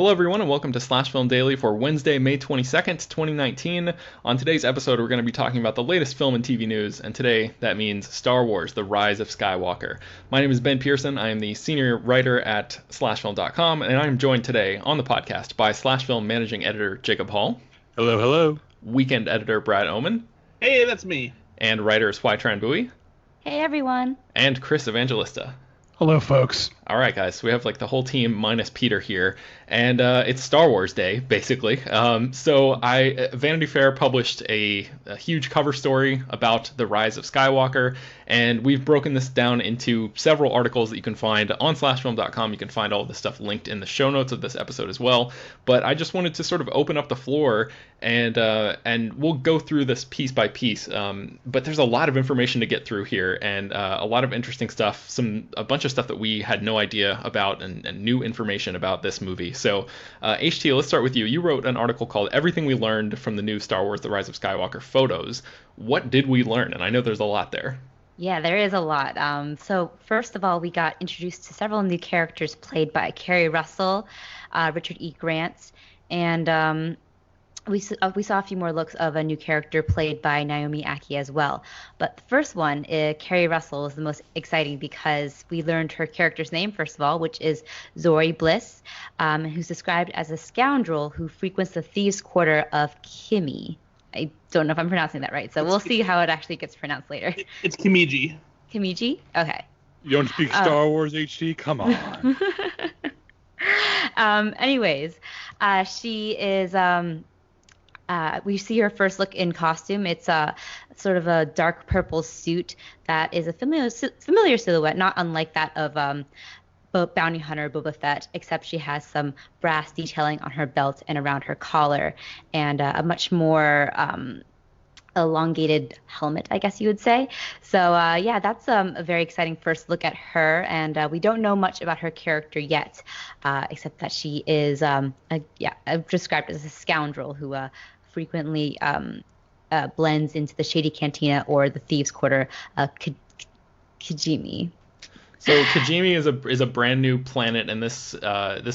Hello, everyone, and welcome to Slash Film Daily for Wednesday, May 22nd, 2019. On today's episode, we're going to be talking about the latest film and TV news, and today that means Star Wars: The Rise of Skywalker. My name is Ben Pearson. I am the senior writer at slashfilm.com, and I am joined today on the podcast by Slash Film managing editor Jacob Hall. Hello, hello. Weekend editor Brad Oman. Hey, that's me. And writers Hoai-Tran. Hey, everyone. And Chris Evangelista. Hello, folks. All right, guys. We have like the whole team minus Peter here, and it's Star Wars Day, basically. Vanity Fair published a huge cover story about the Rise of Skywalker, and we've broken this down into several articles that you can find on slashfilm.com. You can find all of this stuff linked in the show notes of this episode as well. But I just wanted to sort of open up the floor, and we'll go through this piece by piece. But there's a lot of information to get through here, and a lot of interesting stuff. A bunch of stuff that we had no idea about, and new information about this movie. So, HT, let's start with you. You wrote an article called "Everything We Learned from the New Star Wars: The Rise of Skywalker Photos." What did we learn? And I know there's a lot there. Yeah, there is a lot. So first of all, we got introduced to several new characters played by Carrie Russell, Richard E. Grant, and we saw a few more looks of a new character played by Naomi Ackie as well. But the first one, Carrie Russell, is the most exciting because we learned her character's name, first of all, which is Zorii Bliss, who's described as a scoundrel who frequents the thieves' quarter of Kimi. I don't know if I'm pronouncing that right, so we'll see how it actually gets pronounced later. It's Kimiji. Kimiji? Okay. You don't speak Star Wars, HT? Come on. Anyways, she is... we see her first look in costume. It's sort of a dark purple suit that is a familiar silhouette, not unlike that of Bounty Hunter Boba Fett, except she has some brass detailing on her belt and around her collar, and a much more elongated helmet, I guess you would say. So that's a very exciting first look at her, and we don't know much about her character yet, except that she is described as a scoundrel who frequently blends into the shady cantina or the thieves' quarter, Kijimi. So Kijimi is a brand new planet, and this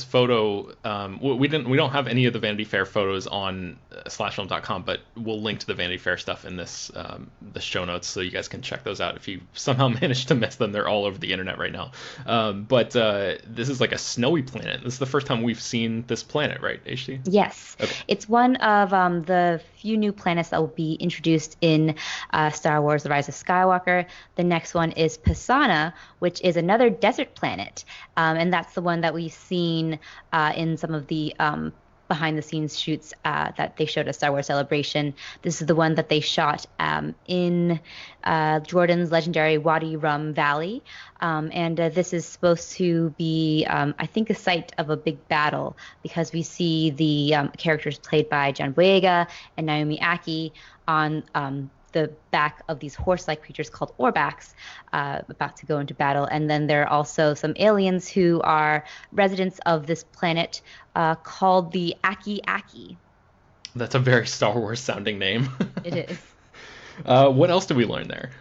photo we don't have any of the Vanity Fair photos on slashfilm.com, but we'll link to the Vanity Fair stuff in this the show notes, so you guys can check those out if you somehow managed to miss them. They're all over the internet right now. But this is like a snowy planet. This is the first time we've seen this planet, right, HT? Yes. Okay. It's one of the few new planets that will be introduced in Star Wars: The Rise of Skywalker. The next one is Pisana, which is another desert planet, and that's the one that we've seen in some of the behind-the-scenes shoots that they showed at Star Wars Celebration. This is the one that they shot in Jordan's legendary Wadi Rum Valley, and this is supposed to be, I think, a site of a big battle, because we see the characters played by John Boyega and Naomi Ackie on the back of these horse-like creatures called Orbaks, about to go into battle. And then there are also some aliens who are residents of this planet called the Aki. That's a very Star Wars sounding name. It is. What else did we learn there?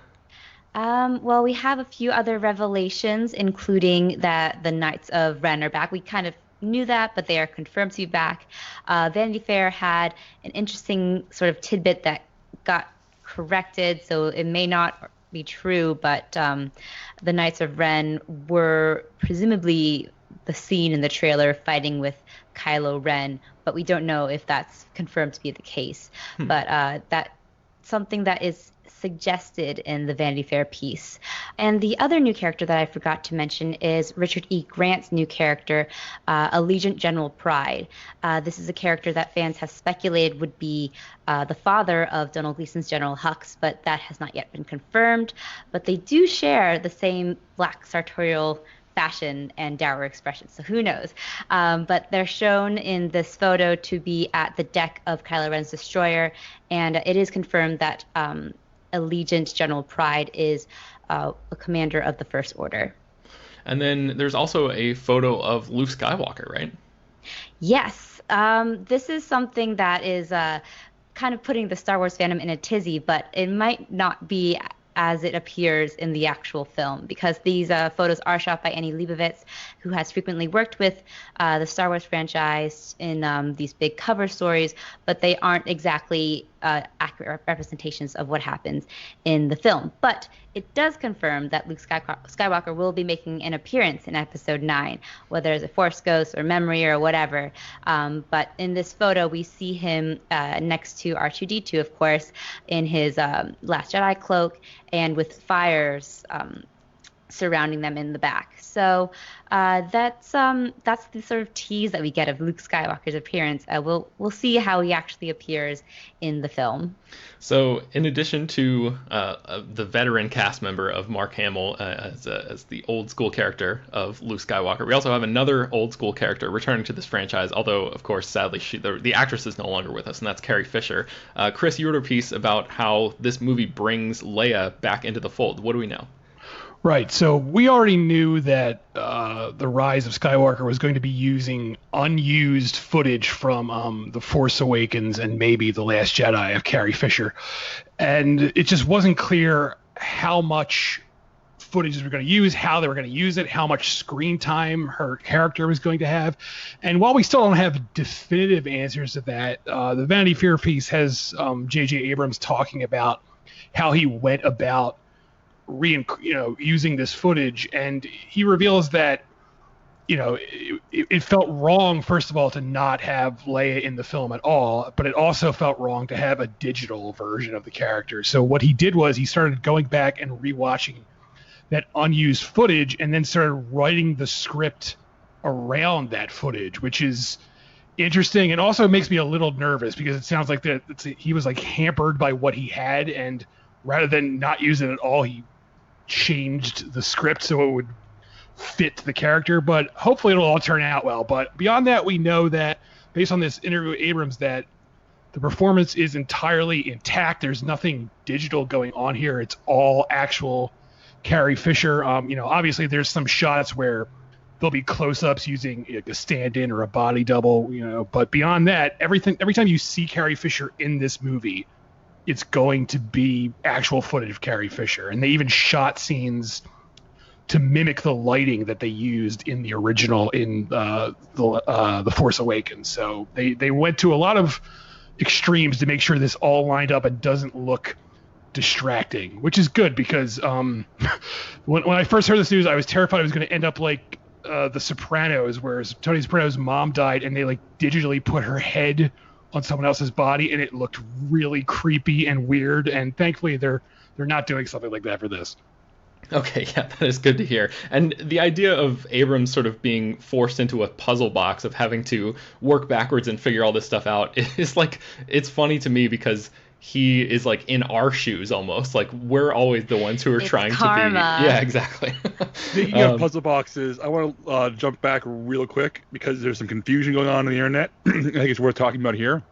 Well, we have a few other revelations, including that the Knights of Ren are back. We kind of knew that, but they are confirmed to be back. Vanity Fair had an interesting sort of tidbit that got corrected, so it may not be true, but the Knights of Ren were presumably the scene in the trailer fighting with Kylo Ren, but we don't know if that's confirmed to be the case. But that's something that is suggested in the Vanity Fair piece. And the other new character that I forgot to mention is Richard E. Grant's new character, Allegiant General Pride. This is a character that fans have speculated would be the father of Donald Gleason's General Hux, but that has not yet been confirmed. But they do share the same black sartorial fashion and dour expression, so who knows? But they're shown in this photo to be at the deck of Kylo Ren's destroyer, and it is confirmed that Allegiant General Pride is a commander of the First Order. And then there's also a photo of Luke Skywalker, right? Yes. This is something that is kind of putting the Star Wars fandom in a tizzy, but it might not be as it appears in the actual film, because these photos are shot by Annie Leibovitz, who has frequently worked with the Star Wars franchise in these big cover stories, but they aren't exactly accurate representations of what happens in the film. But it does confirm that Luke Skywalker will be making an appearance in Episode 9, whether it's a Force Ghost or memory or whatever. But in this photo, we see him next to R2-D2, of course, in his Last Jedi cloak and with fires surrounding them in the back. So that's the sort of tease that we get of Luke Skywalker's appearance. We'll see how he actually appears in the film. So in addition to the veteran cast member of Mark Hamill as the old school character of Luke Skywalker, we also have another old school character returning to this franchise, although of course sadly the actress is no longer with us, and that's Carrie Fisher. Chris, you wrote a piece about how this movie brings Leia back into the fold. What do we know? Right. So we already knew that the Rise of Skywalker was going to be using unused footage from The Force Awakens and maybe The Last Jedi of Carrie Fisher. And it just wasn't clear how much footage they were going to use, how they were going to use it, how much screen time her character was going to have. And while we still don't have definitive answers to that, the Vanity Fair piece has J.J. Abrams talking about how he went about using this footage, and he reveals that it felt wrong, first of all, to not have Leia in the film at all, but it also felt wrong to have a digital version of the character. So what he did was he started going back and rewatching that unused footage and then started writing the script around that footage, which is interesting and also makes me a little nervous because it sounds like he was like hampered by what he had, and rather than not use it at all, he changed the script so it would fit the character. But hopefully it'll all turn out well. But beyond that, we know that based on this interview with Abrams that the performance is entirely intact. There's nothing digital going on here. It's all actual Carrie Fisher. Obviously there's some shots where there'll be close-ups using a stand-in or a body double, but beyond that, every time you see Carrie Fisher in this movie, it's going to be actual footage of Carrie Fisher. And they even shot scenes to mimic the lighting that they used in the original in the Force Awakens. So they went to a lot of extremes to make sure this all lined up and doesn't look distracting, which is good because when I first heard this news, I was terrified it was going to end up like The Sopranos, where Tony Soprano's mom died and they like digitally put her head on someone else's body, and it looked really creepy and weird. And thankfully, they're not doing something like that for this. Okay, yeah, that is good to hear. And the idea of Abrams sort of being forced into a puzzle box of having to work backwards and figure all this stuff out is like, it's funny to me because he is like in our shoes almost. Like we're always the ones who are trying karma. To be. Yeah, exactly. Speaking of puzzle boxes, I want to jump back real quick because there's some confusion going on the internet. I think it's worth talking about here,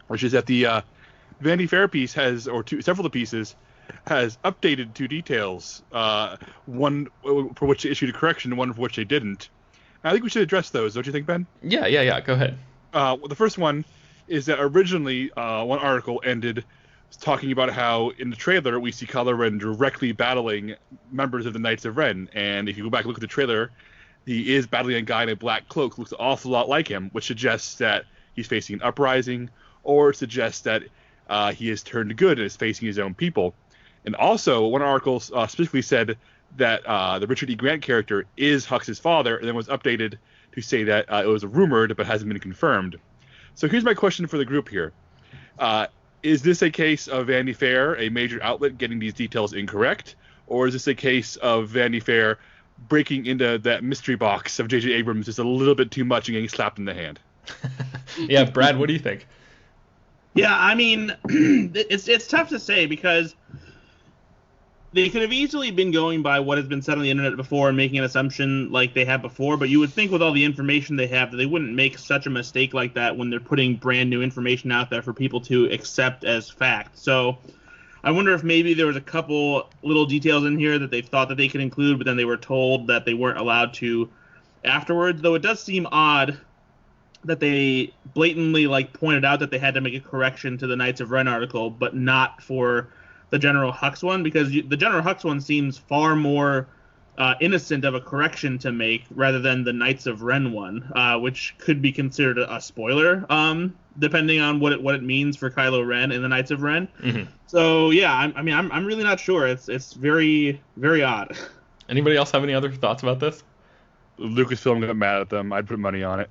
which is that the Vanity Fair piece several of the pieces has updated two details. One for which they issued a correction, and one for which they didn't. And I think we should address those. Don't you think, Ben? Yeah. Go ahead. Well, the first one is that originally one article ended talking about how in the trailer we see Kylo Ren directly battling members of the Knights of Ren, and if you go back and look at the trailer, he is battling a guy in a black cloak who looks an awful lot like him, which suggests that he's facing an uprising, or suggests that he has turned good and is facing his own people. And also, one article specifically said that the Richard E. Grant character is Hux's father, and then was updated to say that it was rumored but hasn't been confirmed. So here's my question for the group here. Is this a case of Vanity Fair, a major outlet, getting these details incorrect? Or is this a case of Vanity Fair breaking into that mystery box of J.J. Abrams just a little bit too much and getting slapped in the hand? Yeah, Brad, what do you think? Yeah, I mean, it's tough to say because they could have easily been going by what has been said on the internet before and making an assumption like they have before, but you would think with all the information they have that they wouldn't make such a mistake like that when they're putting brand new information out there for people to accept as fact. So I wonder if maybe there was a couple little details in here that they thought that they could include, but then they were told that they weren't allowed to afterwards, though it does seem odd that they blatantly pointed out that they had to make a correction to the Knights of Ren article, but not for the General Hux one, because the General Hux one seems far more innocent of a correction to make rather than the Knights of Ren one, which could be considered a spoiler, depending on what it means for Kylo Ren and the Knights of Ren. Mm-hmm. So yeah, I'm really not sure. It's very, very odd. Anybody else have any other thoughts about this? Lucasfilm got mad at them. I'd put money on it.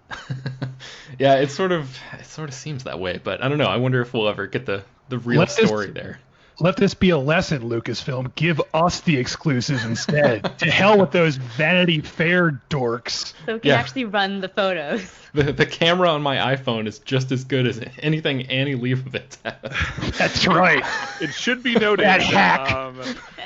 Yeah, it sort of seems that way, but I don't know. I wonder if we'll ever get the real story there. Let this be a lesson, Lucasfilm. Give us the exclusives instead. To hell with those Vanity Fair dorks. So we can actually run the photos. The camera on my iPhone is just as good as anything Annie Leibovitz has. That's right. It should be noted that hack.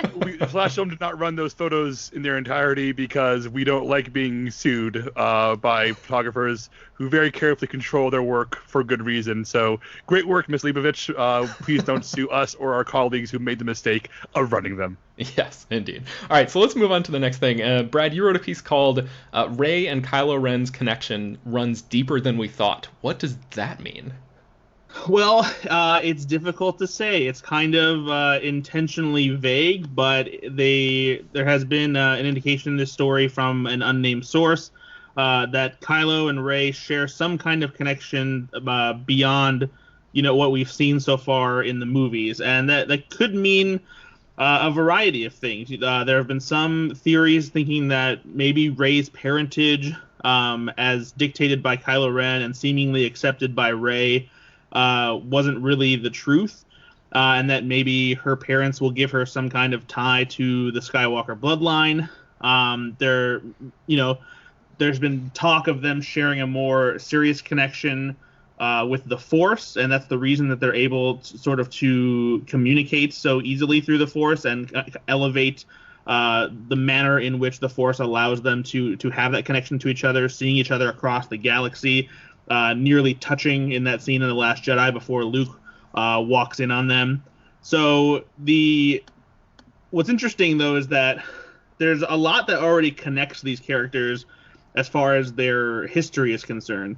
Flashfilm did not run those photos in their entirety because we don't like being sued by photographers who very carefully control their work for good reason. So great work, Miss Leibovitz. Please don't sue us or our colleagues who made the mistake of running them. Yes, indeed. All right, so let's move on to the next thing. Brad, you wrote a piece called Rey and Kylo Ren's connection runs deeper than we thought. What does that mean? Well, it's difficult to say. It's kind of intentionally vague, but there has been an indication in this story from an unnamed source that Kylo and Rey share some kind of connection beyond, what we've seen so far in the movies, and that could mean a variety of things. There have been some theories thinking that maybe Rey's parentage, as dictated by Kylo Ren and seemingly accepted by Rey, wasn't really the truth, and that maybe her parents will give her some kind of tie to the Skywalker bloodline. There's been talk of them sharing a more serious connection with the Force, and that's the reason that they're able to communicate so easily through the Force and elevate the manner in which the Force allows them to have that connection to each other, seeing each other across the galaxy, nearly touching in that scene in The Last Jedi before Luke walks in on them. So what's interesting, though, is that there's a lot that already connects these characters as far as their history is concerned.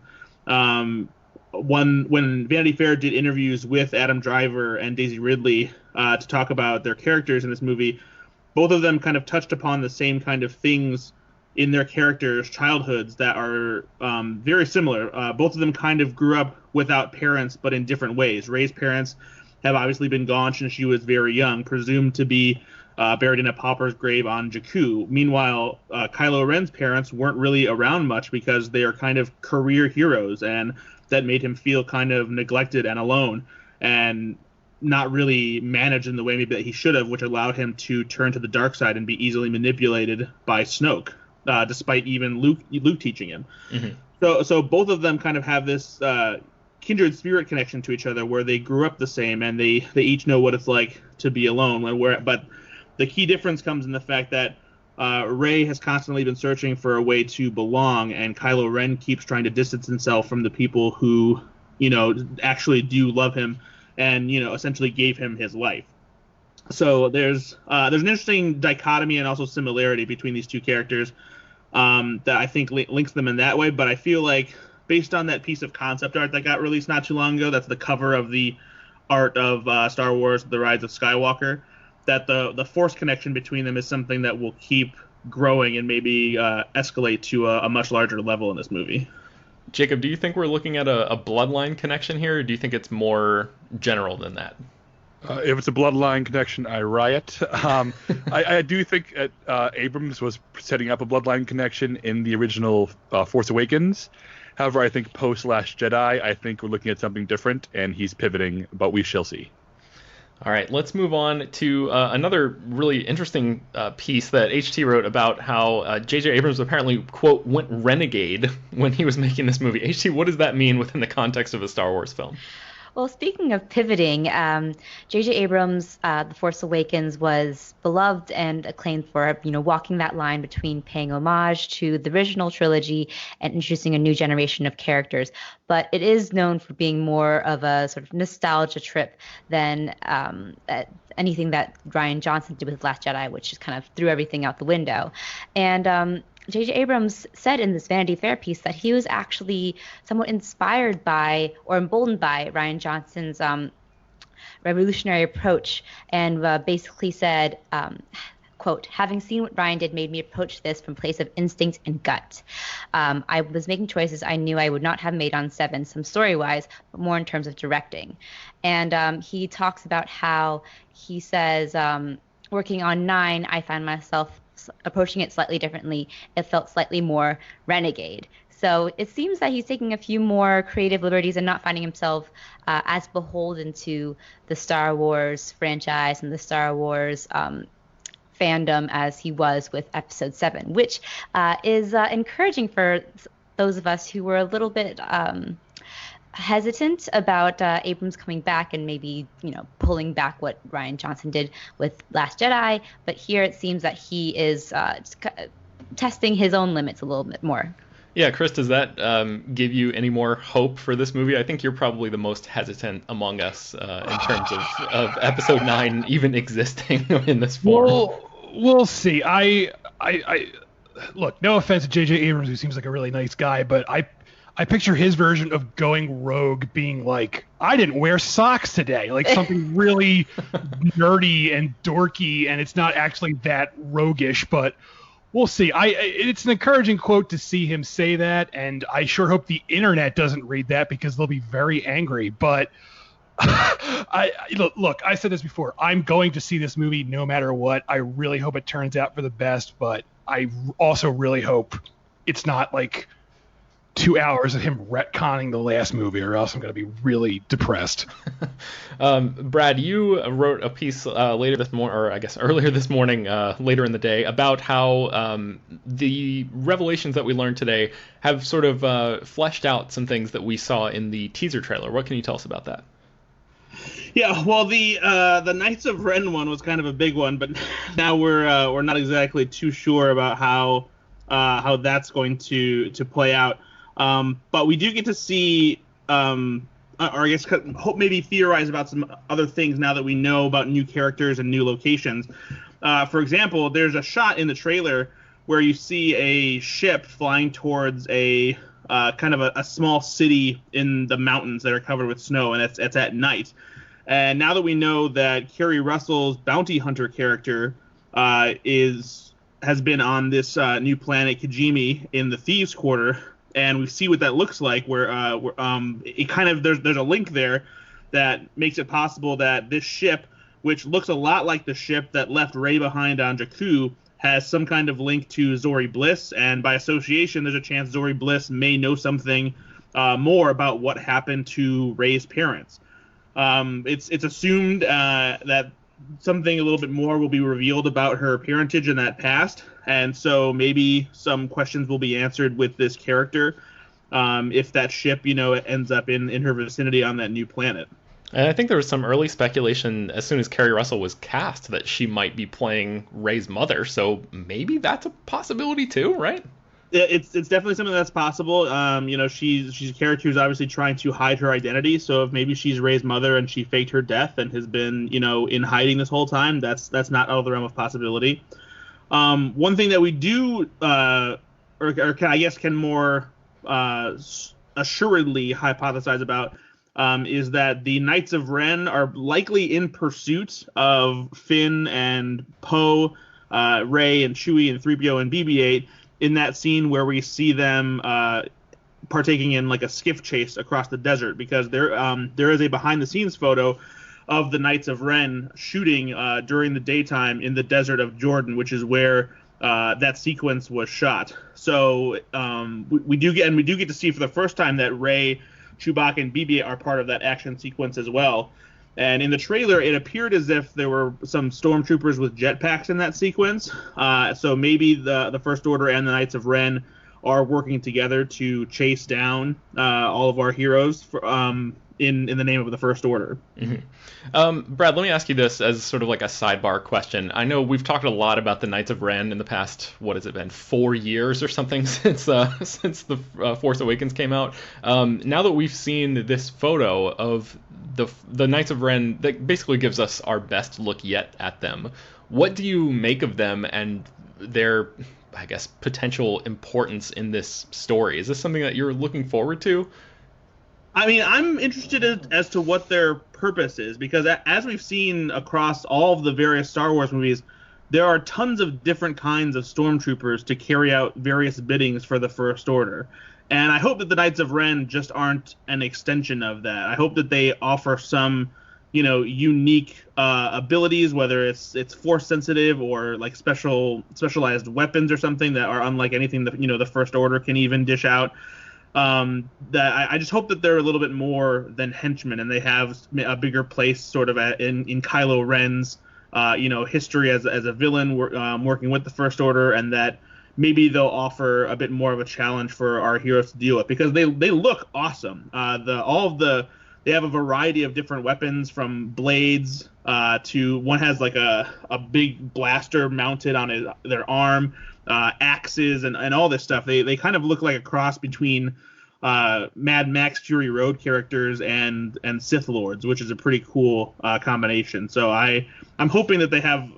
When Vanity Fair did interviews with Adam Driver and Daisy Ridley to talk about their characters in this movie, both of them kind of touched upon the same kind of things in their characters' childhoods that are very similar. Both of them kind of grew up without parents, but in different ways. Rey's parents have obviously been gone since she was very young, presumed to be buried in a pauper's grave on Jakku. Meanwhile, Kylo Ren's parents weren't really around much because they are kind of career heroes, and that made him feel kind of neglected and alone and not really managed in the way maybe that he should have, which allowed him to turn to the dark side and be easily manipulated by Snoke, despite even Luke teaching him. Mm-hmm. So both of them kind of have this kindred spirit connection to each other where they grew up the same and they each know what it's like to be alone. But the key difference comes in the fact that Rey has constantly been searching for a way to belong, and Kylo Ren keeps trying to distance himself from the people who, actually do love him and, essentially gave him his life. So there's an interesting dichotomy and also similarity between these two characters that I think links them in that way. But I feel like based on that piece of concept art that got released not too long ago, that's the cover of the art of Star Wars: The Rise of Skywalker, that the Force connection between them is something that will keep growing and maybe escalate to a much larger level in this movie. Jacob, do you think we're looking at a bloodline connection here, or do you think it's more general than that? If it's a bloodline connection, I riot. I do think that Abrams was setting up a bloodline connection in the original Force Awakens. However, I think post-Last Jedi, I think we're looking at something different, and he's pivoting, but we shall see. All right, let's move on to another really interesting piece that HT wrote about how J.J. Abrams apparently, quote, went renegade when he was making this movie. HT, what does that mean within the context of a Star Wars film? Well, speaking of pivoting, J.J. Abrams, The Force Awakens was beloved and acclaimed for, walking that line between paying homage to the original trilogy and introducing a new generation of characters. But it is known for being more of a sort of nostalgia trip than anything that Rian Johnson did with Last Jedi, which just kind of threw everything out the window. And J.J. Abrams said in this Vanity Fair piece that he was actually somewhat inspired by or emboldened by Rian Johnson's revolutionary approach, and basically said, quote, having seen what Ryan did made me approach this from a place of instinct and gut. I was making choices I knew I would not have made on 7, some story-wise, but more in terms of directing. And he talks about how he says, working on 9, I find myself approaching it slightly differently. It felt slightly more Renegade. So it seems that he's taking a few more creative liberties and not finding himself as beholden to the Star Wars franchise and the Star Wars fandom as he was with Episode 7, which is encouraging for those of us who were a little bit hesitant about Abrams coming back and maybe, pulling back what Rian Johnson did with Last Jedi. But here it seems that he is testing his own limits a little bit more. Yeah, Chris, does that give you any more hope for this movie? I think you're probably the most hesitant among us in terms of Episode 9 even existing in this form. We'll see. I look, no offense to J.J. Abrams, who seems like a really nice guy, but I picture his version of going rogue being like, I didn't wear socks today, like something really nerdy and dorky, and it's not actually that roguish, but we'll see. It's an encouraging quote to see him say that, and I sure hope the internet doesn't read that because they'll be very angry. But look, I said this before. I'm going to see this movie no matter what. I really hope it turns out for the best, but I also really hope it's not like 2 hours of him retconning the last movie, or else I'm going to be really depressed. Brad, you wrote a piece later this morning, or I guess earlier this morning, later in the day, about how the revelations that we learned today have sort of fleshed out some things that we saw in the teaser trailer. What can you tell us about that? Yeah, well, the Knights of Ren one was kind of a big one, but now we're not exactly too sure about how that's going to play out. But we do get to see, or I guess hope maybe theorize about some other things now that we know about new characters and new locations. For example, there's a shot in the trailer where you see a ship flying towards a kind of a small city in the mountains that are covered with snow, and it's at night. And now that we know that Carrie Russell's bounty hunter character has been on this new planet Kijimi in the Thieves' Quarter, and we see what that looks like, where it kind of there's a link there that makes it possible that this ship, which looks a lot like the ship that left Rey behind on Jakku, has some kind of link to Zori Bliss, and by association, there's a chance Zori Bliss may know something more about what happened to Rey's parents. It's assumed that something a little bit more will be revealed about her parentage in that past, and so maybe some questions will be answered with this character if that ship, ends up in her vicinity on that new planet. And I think there was some early speculation as soon as Carrie Russell was cast that she might be playing Rey's mother, so maybe that's a possibility too, right? It's definitely something that's possible. She's a character who's obviously trying to hide her identity, so if maybe she's Rey's mother and she faked her death and has been, in hiding this whole time, that's not out of the realm of possibility. One thing that we do, can more assuredly hypothesize about, is that the Knights of Ren are likely in pursuit of Finn and Poe, Rey and Chewie and 3PO and BB-8 in that scene where we see them partaking in like a skiff chase across the desert, because there is a behind-the-scenes photo of the Knights of Ren shooting during the daytime in the desert of Jordan, which is where that sequence was shot. So we do get to see for the first time that Rey, Chewbacca, and BB-8 are part of that action sequence as well. And in the trailer, it appeared as if there were some stormtroopers with jetpacks in that sequence. So maybe the First Order and the Knights of Ren are working together to chase down all of our heroes in the name of the First Order. Mm-hmm. Brad, let me ask you this as sort of like a sidebar question. I know we've talked a lot about the Knights of Ren in the past, 4 years or something since the Force Awakens came out. Now that we've seen this photo of the Knights of Ren, that basically gives us our best look yet at them. What do you make of them and their, I guess, potential importance in this story? Is this something that you're looking forward to? I mean, I'm interested as to what their purpose is, because as we've seen across all of the various Star Wars movies, there are tons of different kinds of stormtroopers to carry out various biddings for the First Order. And I hope that the Knights of Ren just aren't an extension of that. I hope that they offer some, unique abilities, whether it's force sensitive or like specialized weapons or something that are unlike anything that the First Order can even dish out. That I just hope that they're a little bit more than henchmen, and they have a bigger place sort of in Kylo Ren's history as a villain working with the First Order, and that maybe they'll offer a bit more of a challenge for our heroes to deal with, because they look awesome. They have a variety of different weapons, from blades to one has like a big blaster mounted on their arm, axes and all this stuff. They kind of look like a cross between Mad Max Fury Road characters and Sith Lords, which is a pretty cool combination. So I'm hoping that they have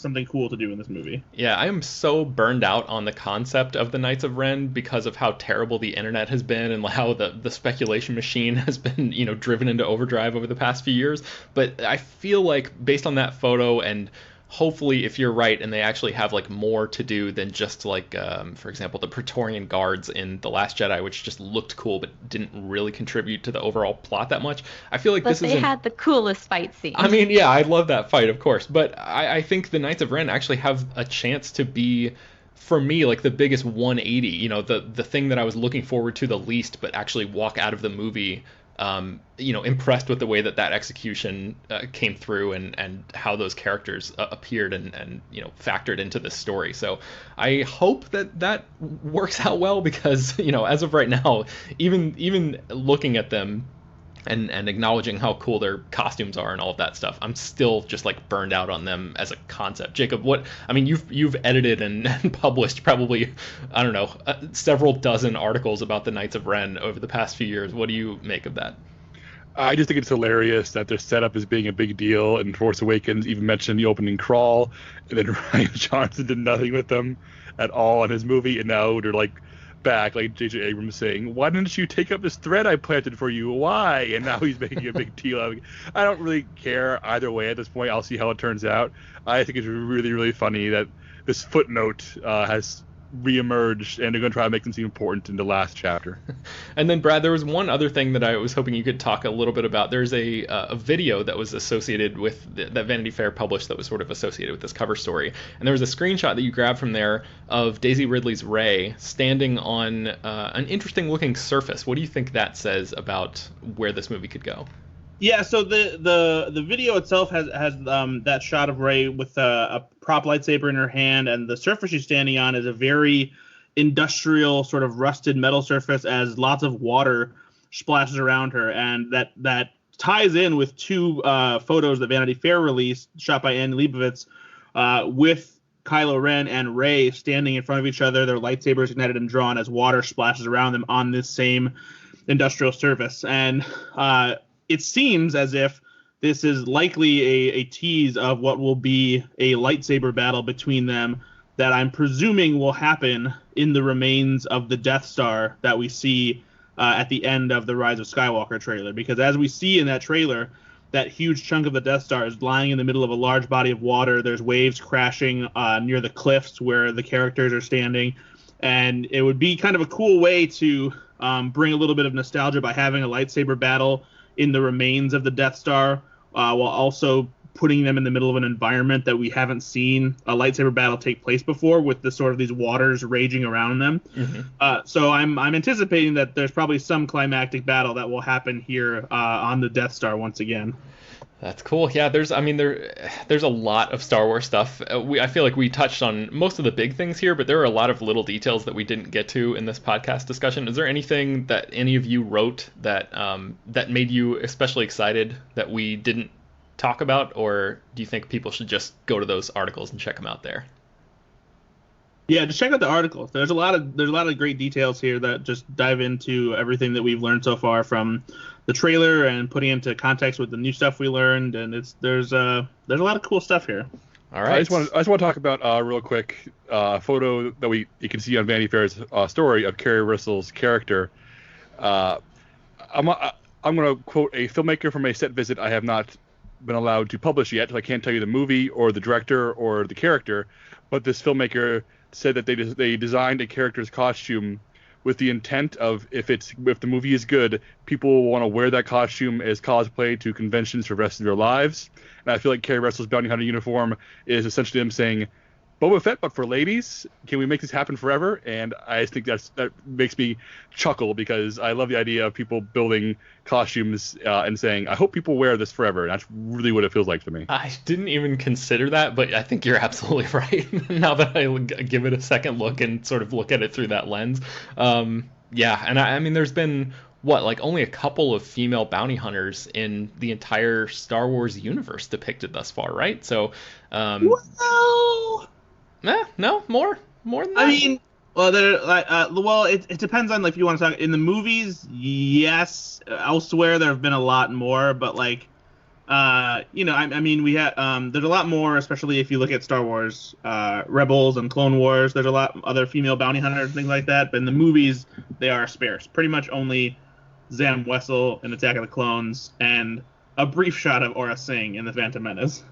something cool to do in this movie. Yeah, I am so burned out on the concept of the Knights of Ren because of how terrible the internet has been and how the speculation machine has been, driven into overdrive over the past few years. But I feel like based on that photo, and hopefully if you're right and they actually have like more to do than just like, for example, the Praetorian Guards in The Last Jedi, which just looked cool but didn't really contribute to the overall plot that much. I feel like they had the coolest fight scene. I mean, yeah, I love that fight, of course. But I think the Knights of Ren actually have a chance to be, for me, like the biggest 180, the thing that I was looking forward to the least, but actually walk out of the movie impressed with the way that execution came through and how those characters appeared and factored into the story. So I hope that works out well, because as of right now, even looking at them and acknowledging how cool their costumes are and all of that stuff, I'm still just like burned out on them as a concept. Jacob, you've edited and published probably, I don't know, several dozen articles about the Knights of Ren over the past few years. What do you make of that? I just think it's hilarious that they're set up as being a big deal, and Force Awakens even mentioned the opening crawl, and then Rian Johnson did nothing with them at all in his movie, and now they're like back, like J.J. Abrams saying, "Why didn't you take up this thread I planted for you? Why?" And now he's making a big deal out of it. I don't really care either way at this point. I'll see how it turns out. I think it's really, really funny that this footnote has reemerged, and they're going to try to make them seem important in the last chapter. And then, Brad, there was one other thing that I was hoping you could talk a little bit about. There's a video that was associated with that Vanity Fair published that was sort of associated with this cover story, and there was a screenshot that you grabbed from there of Daisy Ridley's Rey standing on an interesting looking surface. What do you think that says about where this movie could go? Yeah, so the video itself has that shot of Rey with a prop lightsaber in her hand, and the surface she's standing on is a very industrial sort of rusted metal surface, as lots of water splashes around her, and that ties in with two photos that Vanity Fair released, shot by Anne Leibovitz, with Kylo Ren and Rey standing in front of each other, their lightsabers ignited and drawn as water splashes around them on this same industrial surface. And it seems as if this is likely a tease of what will be a lightsaber battle between them, that I'm presuming will happen in the remains of the Death Star that we see at the end of the Rise of Skywalker trailer. Because as we see in that trailer, that huge chunk of the Death Star is lying in the middle of a large body of water. There's waves crashing near the cliffs where the characters are standing. And it would be kind of a cool way to bring a little bit of nostalgia by having a lightsaber battle in the remains of the Death Star, while also putting them in the middle of an environment that we haven't seen a lightsaber battle take place before, with the sort of these waters raging around them. Mm-hmm. So I'm anticipating that there's probably some climactic battle that will happen here on the Death Star once again. That's cool. Yeah, there's a lot of Star Wars stuff. I feel like we touched on most of the big things here, but there are a lot of little details that we didn't get to in this podcast discussion. Is there anything that any of you wrote that made you especially excited that we didn't talk about, or do you think people should just go to those articles and check them out there? Yeah, just check out the articles. There's a lot of great details here that just dive into everything that we've learned so far from the trailer and putting into context with the new stuff we learned, and there's a lot of cool stuff here. All right. I just want to talk about real quick a photo that you can see on Vanity Fair's story of Carrie Russell's character. I'm going to quote a filmmaker from a set visit I have not been allowed to publish yet, so I can't tell you the movie or the director or the character, but this filmmaker said that they designed a character's costume with the intent of if the movie is good, people will want to wear that costume as cosplay to conventions for the rest of their lives. And I feel like Carrie Russell's bounty hunter uniform is essentially them saying, Boba Fett, but for ladies, can we make this happen forever? And I think that makes me chuckle because I love the idea of people building costumes and saying, I hope people wear this forever. And that's really what it feels like to me. I didn't even consider that, but I think you're absolutely right. Now that I give it a second look and sort of look at it through that lens. Yeah, and I mean, there's been, only a couple of female bounty hunters in the entire Star Wars universe depicted thus far, right? So, Well... no, more than that. I mean, well, it depends on if you want to talk in the movies. Yes, elsewhere there have been a lot more, but I mean, we had there's a lot more, especially if you look at Star Wars, Rebels and Clone Wars. There's a lot other female bounty hunters and things like that, but in the movies they are sparse. Pretty much only Zam Wesell in Attack of the Clones and a brief shot of Aura Singh in The Phantom Menace.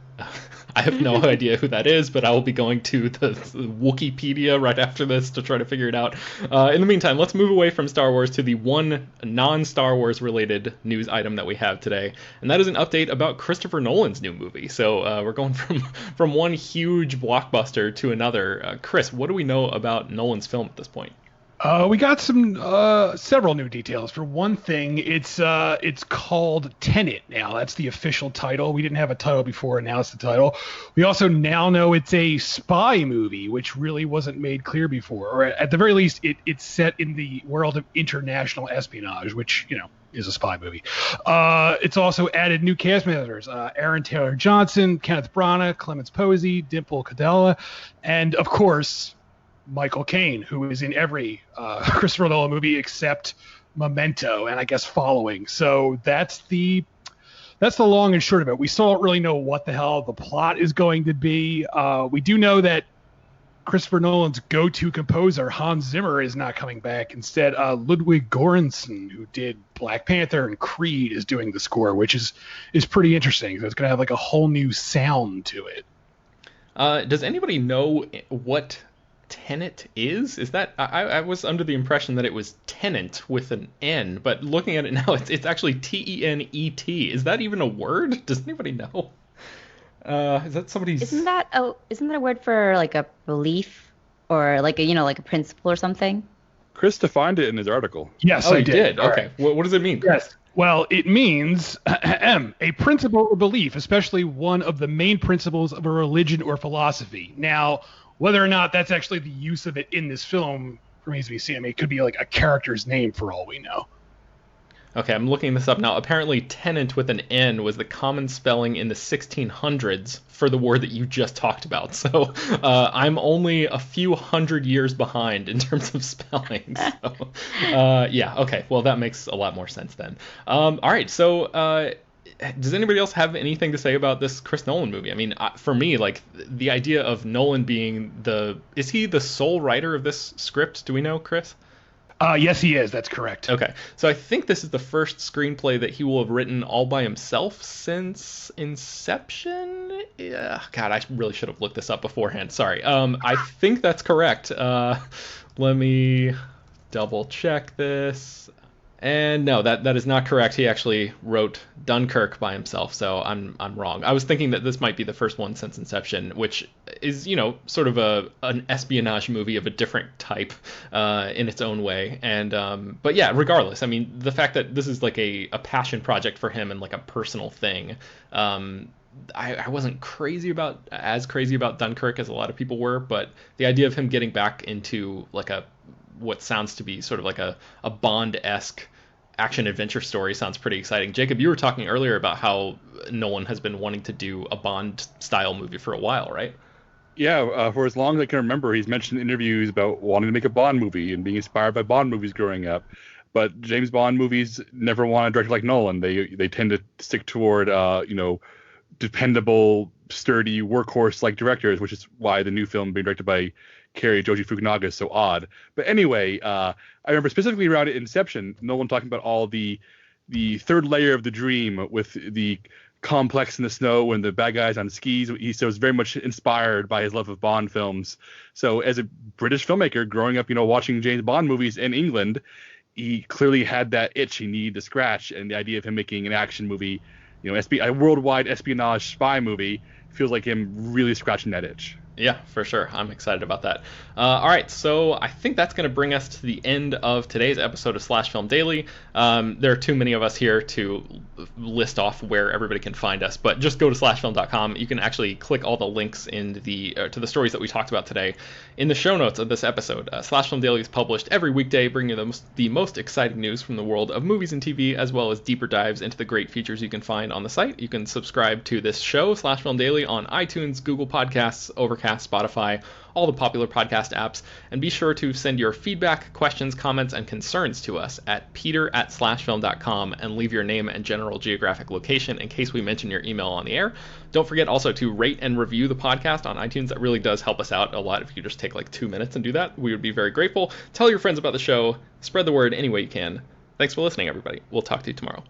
I have no idea who that is, but I will be going to the Wikipedia right after this to try to figure it out. In the meantime, let's move away from Star Wars to the one non-Star Wars related news item that we have today, and that is an update about Christopher Nolan's new movie. So we're going from one huge blockbuster to another. Chris, what do we know about Nolan's film at this point? We got some several new details. For one thing, it's called Tenet now. That's the official title. We didn't have a title before, and now it's the title. We also now know it's a spy movie, which really wasn't made clear before. Or at the very least, it's set in the world of international espionage, which, is a spy movie. It's also added new cast members. Aaron Taylor-Johnson, Kenneth Branagh, Clemens Posey, Dimple Cadella, and, of course, Michael Caine, who is in every Christopher Nolan movie except Memento and I guess Following. So that's the long and short of it. We still don't really know what the hell the plot is going to be. We do know that Christopher Nolan's go-to composer, Hans Zimmer, is not coming back. Instead, Ludwig Göransson, who did Black Panther and Creed, is doing the score, which is pretty interesting. So it's going to have a whole new sound to it. Does anybody know what Tenet is that I was under the impression that it was tenant with an N, but looking at it now, it's actually Tenet. Is that even a word? Does anybody know? Is that somebody's? Isn't that a word for a belief or a principle or something? Chris defined it in his article. Yes, I did. did. All Okay, right. What does it mean? Yes. Well, it means a principle or belief, especially one of the main principles of a religion or philosophy. Now, whether or not that's actually the use of it in this film remains to be seen. I mean, it could be a character's name for all we know. Okay, I'm looking this up now. Apparently, tenant with an N was the common spelling in the 1600s for the word that you just talked about. So I'm only a few hundred years behind in terms of spelling. So, yeah, okay. Well, that makes a lot more sense then. All right, so does anybody else have anything to say about this Chris Nolan movie? I mean, for me, the idea of Nolan being is he the sole writer of this script? Do we know, Chris? Yes, he is. That's correct. Okay. So I think this is the first screenplay that he will have written all by himself since Inception. Yeah. God, I really should have looked this up beforehand. Sorry. I think that's correct. Let me double check this. And no, that is not correct. He actually wrote Dunkirk by himself, so I'm wrong. I was thinking that this might be the first one since Inception, which is, sort of an espionage movie of a different type in its own way. And but yeah, regardless, I mean, the fact that this is a passion project for him and a personal thing. I wasn't as crazy about Dunkirk as a lot of people were, but the idea of him getting back into what sounds to be sort of a Bond-esque action-adventure story sounds pretty exciting. Jacob, you were talking earlier about how Nolan has been wanting to do a Bond-style movie for a while, right? Yeah, for as long as I can remember, he's mentioned in interviews about wanting to make a Bond movie and being inspired by Bond movies growing up. But James Bond movies never want a director like Nolan. They tend to stick toward, dependable, sturdy, workhorse-like directors, which is why the new film being directed by Carrie Joji Fukunaga is so odd. But anyway, I remember specifically around Inception, Nolan talking about all the the third layer of the dream with the complex in the snow and the bad guys on skis. He was very much inspired by his love of Bond films. So as a British filmmaker growing up, watching James Bond movies in England, he clearly had that itch he needed to scratch. And the idea of him making an action movie, a worldwide espionage spy movie, feels like him really scratching that itch. Yeah, for sure. I'm excited about that. All right, so I think that's going to bring us to the end of today's episode of Slash Film Daily. There are too many of us here to list off where everybody can find us, but just go to slashfilm.com. You can actually click all the links in to the stories that we talked about today in the show notes of this episode. Slash Film Daily is published every weekday, bringing you the most exciting news from the world of movies and TV, as well as deeper dives into the great features you can find on the site. You can subscribe to this show, Slash Film Daily, on iTunes, Google Podcasts, Overcast, Spotify, all the popular podcast apps, and be sure to send your feedback, questions, comments, and concerns to us at peter@slashfilm.com and leave your name and general geographic location in case we mention your email on the air. Don't forget also to rate and review the podcast on iTunes. That really does help us out a lot. If you just take like 2 minutes and do that, we would be very grateful. Tell your friends about the show. Spread the word any way you can. Thanks for listening, everybody. We'll talk to you tomorrow.